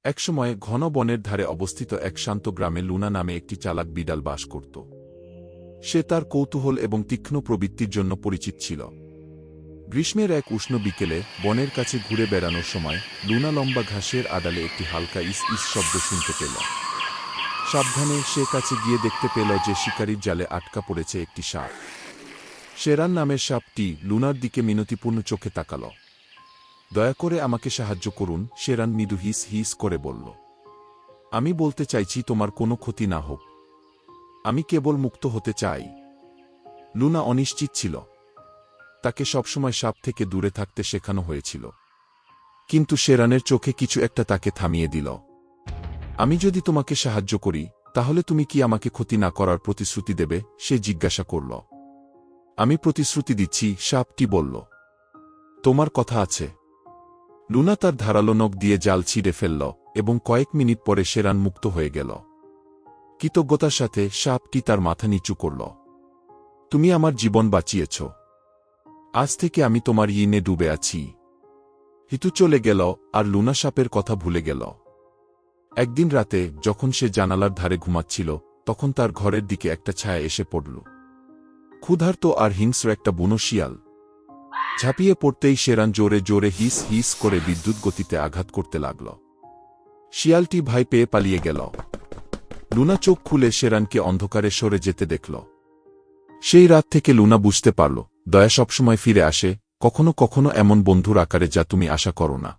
একসময় ঘন বনের ধারে অবস্থিত এক শান্ত গ্রামে লুনা নামে একটি চালাক বিড়াল বাস করত। সে তার কৌতূহল এবং তীক্ষ্ণ প্রবৃত্তির জন্য পরিচিত ছিল। গ্রীষ্মের এক উষ্ণ বিকেলে বনের কাছে ঘুরে বেড়ানোর সময় লুনা লম্বা ঘাসের আড়ালে একটি হালকা ইস ইস শব্দ শুনতে পেল। সাবধানে সে কাছে গিয়ে দেখতে পেল যে শিকারীর জালে আটকা পড়েছে একটি সাপ। শেরান নামের সাপটি লুনার দিকে মিনতিপূর্ণ চোখে তাকাল। দয়া করে আমাকে সাহায্য করুন, শেরান মৃদু হিস হিস করে বলল। আমি বলতে চাইছি তোমার কোনো ক্ষতি না হোক। আমি কেবল মুক্ত হতে চাই। লুনা অনিশ্চিত ছিল। তাকে সবসময় সাপ থেকে দূরে থাকতে শেখানো হয়েছিল। কিন্তু শেরানের চোখে কিছু একটা তাকে থামিয়ে দিল। আমি যদি তোমাকে সাহায্য করি, তাহলে তুমি কি আমাকে ক্ষতি না করার প্রতিশ্রুতি দেবে? সে জিজ্ঞাসা করল। আমি প্রতিশ্রুতি দিচ্ছি, সাপটি বলল। তোমার কথা আছে। লুনা তার ধারালো নখ দিয়ে জাল ছিঁড়ে ফেলল এবং কয়েক মিনিট পরে শেরান মুক্ত হয়ে গেল। কৃতজ্ঞতার সাথে সাপটি তার মাথা নিচু করল। তুমি আমার জীবন বাঁচিয়েছ। আজ থেকে আমি তোমার ইনে ডুবে আছি। হিতু চলে গেল আর লুনা সাপের কথা ভুলে গেল। একদিন রাতে যখন সে জানালার ধারে ঘুমাচ্ছিল, তখন তার ঘরের দিকে একটা ছায়া এসে পড়ল। ক্ষুধার্ত আর হিংস্র একটা বুনো শিয়াল। ঝাঁপিয়ে পড়তেই শেরান জোরে জোরে হিস হিস করে বিদ্যুৎ গতিতে আঘাত করতে লাগল। শিয়ালটি ভয় পেয়ে পালিয়ে গেল। লুনা চোখ খুলে শেরানকে অন্ধকারে সরে যেতে দেখল। সেই রাত থেকে লুনা বুঝতে পারল, দয়া সবসময় ফিরে আসে, কখনো কখনো এমন বন্ধুর আকারে যা তুমি আশা করো না।